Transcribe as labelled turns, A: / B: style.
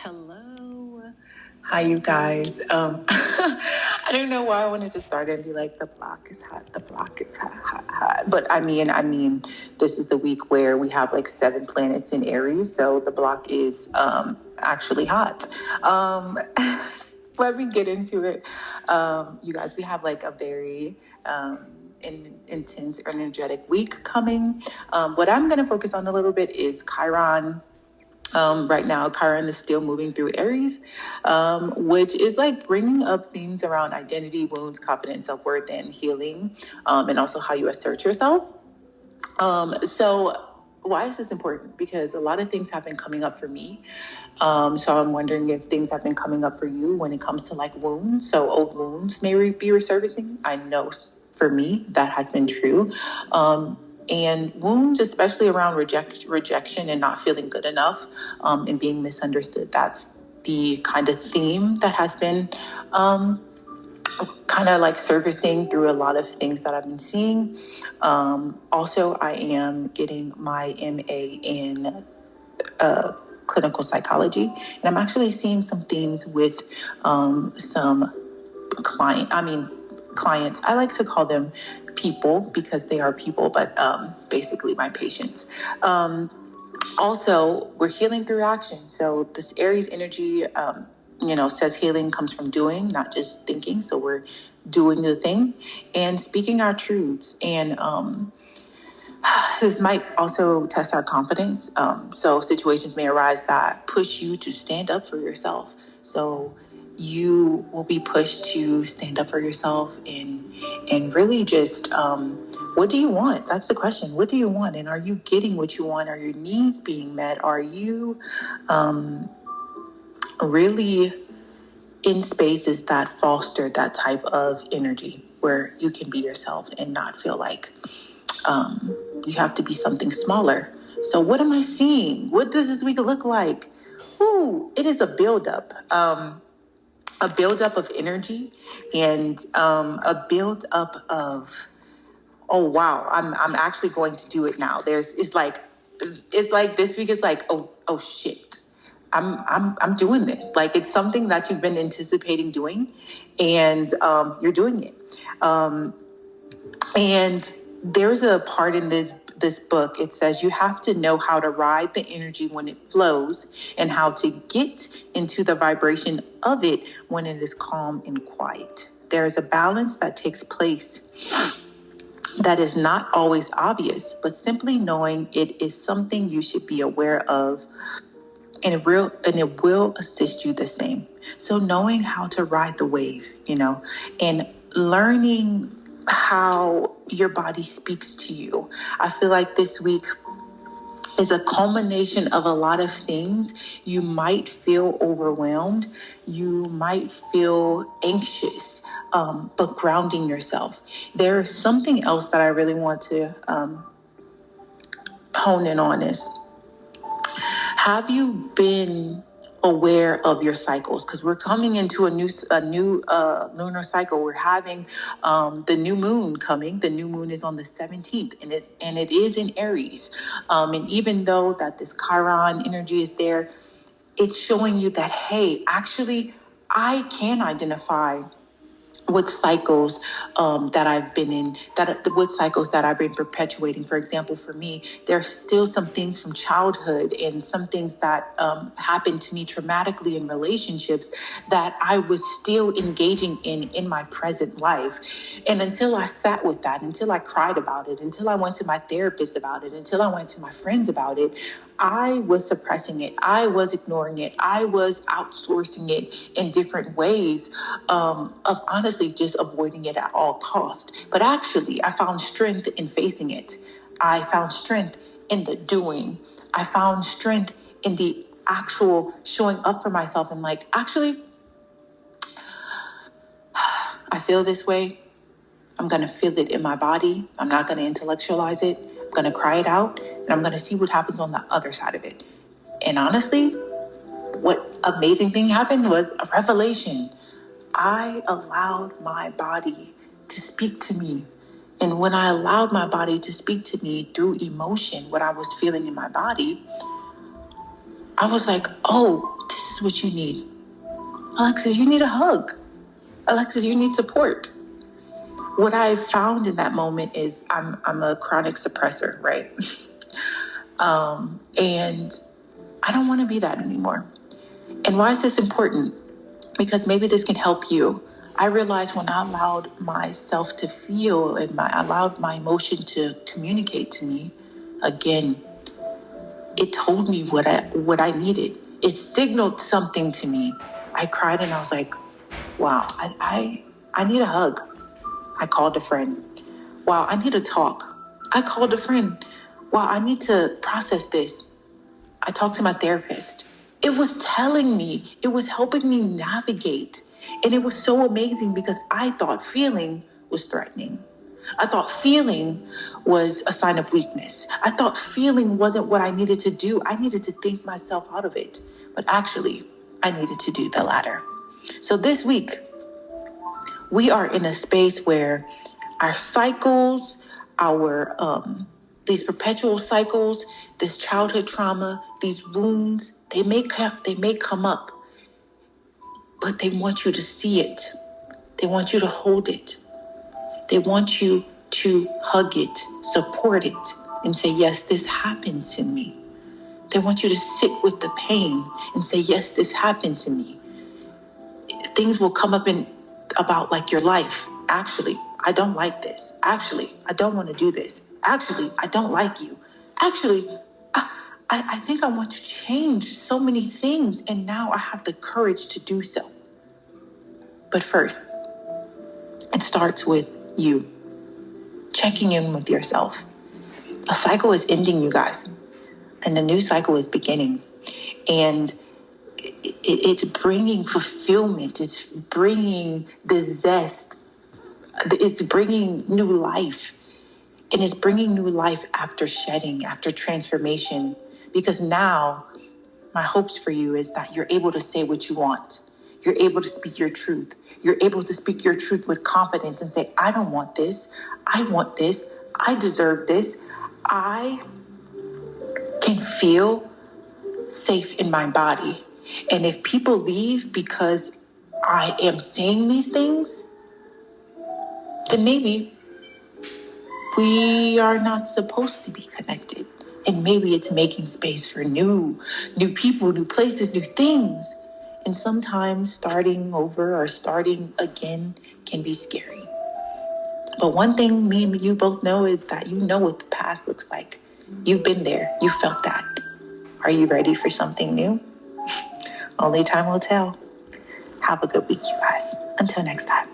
A: Hello. Hi, you guys. I don't know why I wanted to start and be like, the block is hot, the block is hot, hot, hot. But I mean, this is the week where we have like 7 planets in Aries, so the block is actually hot. Let me get into it. You guys, we have like a very intense, energetic week coming. What I'm going to focus on a little bit is Chiron. Right now, Chiron is still moving through Aries, which is like bringing up themes around identity, wounds, confidence, self-worth, and healing, and also how you assert yourself. So why is this important? Because a lot of things have been coming up for me. So I'm wondering if things have been coming up for you when it comes to like wounds. So old wounds may be resurfacing. I know for me that has been true. And wounds, especially around rejection and not feeling good enough, and being misunderstood. That's the kind of theme that has been kind of like surfacing through a lot of things that I've been seeing. Also, I am getting my MA in clinical psychology, and I'm actually seeing some themes with some clients. I like to call them people because they are people, but basically my patients. Also, we're healing through action. So this Aries energy, says healing comes from doing, not just thinking. So we're doing the thing and speaking our truths. And this might also test our confidence. So situations may arise that push you to stand up for yourself. So you will be pushed to stand up for yourself and really just what do you want? That's the question. What do you want? And are you getting what you want? Are your needs being met? Are you really in spaces that foster that type of energy where you can be yourself and not feel like you have to be something smaller? So what am I seeing? What does this week look like? Ooh, it is a buildup. A buildup of energy and a buildup of, oh wow, I'm actually going to do it now. It's like this week is like, oh shit. I'm doing this. Like it's something that you've been anticipating doing and you're doing it. And there's a part in this book, it says you have to know how to ride the energy when it flows and how to get into the vibration of it when it is calm and quiet. There is a balance that takes place that is not always obvious, but simply knowing it is something you should be aware of, and it will assist you the same. So knowing how to ride the wave, and learning how your body speaks to you. I feel like this week is a culmination of a lot of things. You might feel overwhelmed. You might feel anxious, but grounding yourself. There's something else that I really want to hone in on is, have you been aware of your cycles? Because we're coming into a new lunar cycle. We're having the new moon coming. The new moon is on the 17th, and it is in Aries. And even though that this Chiron energy is there, it's showing you that, hey, actually, I can identify what cycles that I've been in, what cycles that I've been perpetuating. For example, for me, there's still some things from childhood and some things that happened to me traumatically in relationships that I was still engaging in my present life. And until I sat with that, until I cried about it, until I went to my therapist about it, until I went to my friends about it, I was suppressing it. I was ignoring it. I was outsourcing it in different ways of honestly just avoiding it at all costs. But actually, I found strength in facing it. I found strength in the doing. I found strength in the actual showing up for myself and like, actually, I feel this way. I'm going to feel it in my body. I'm not going to intellectualize it. I'm going to cry it out, and I'm going to see what happens on the other side of it. And honestly, what amazing thing happened was a revelation. I allowed my body to speak to me. And when I allowed my body to speak to me through emotion, what I was feeling in my body, I was like, oh, this is what you need. Alexis, you need a hug. Alexis, you need support. What I found in that moment is I'm a chronic suppressor, right? And I don't want to be that anymore. And why is this important? Because maybe this can help you. I realized when I allowed myself to feel and allowed my emotion to communicate to me, again, it told me what I needed. It signaled something to me. I cried and I was like, wow, I need a hug. I called a friend. Wow, I need to talk. I called a friend. Wow, I need to process this. I talked to my therapist. It was telling me, it was helping me navigate. And it was so amazing because I thought feeling was threatening. I thought feeling was a sign of weakness. I thought feeling wasn't what I needed to do. I needed to think myself out of it. But actually, I needed to do the latter. So this week, we are in a space where our cycles, these perpetual cycles, this childhood trauma, these wounds, they may come up, but they want you to see it. They want you to hold it. They want you to hug it, support it, and say, yes, this happened to me. They want you to sit with the pain and say, yes, this happened to me. Things will come up about like your life. Actually, I don't like this. Actually, I don't want to do this. Actually, I don't like you. Actually, I think I want to change so many things, and now I have the courage to do so. But first, it starts with you checking in with yourself. A cycle is ending, you guys, and the new cycle is beginning. And it's bringing fulfillment. It's bringing the zest. It's bringing new life. And it's bringing new life after shedding, after transformation. Because now, my hopes for you is that you're able to say what you want. You're able to speak your truth. You're able to speak your truth with confidence and say, I don't want this. I want this. I deserve this. I can feel safe in my body. And if people leave because I am saying these things, then maybe we are not supposed to be connected. And maybe it's making space for new people, new places, new things. And sometimes starting over or starting again can be scary. But one thing me and you both know is that you know what the past looks like. You've been there. You felt that. Are you ready for something new? Only time will tell. Have a good week, you guys. Until next time.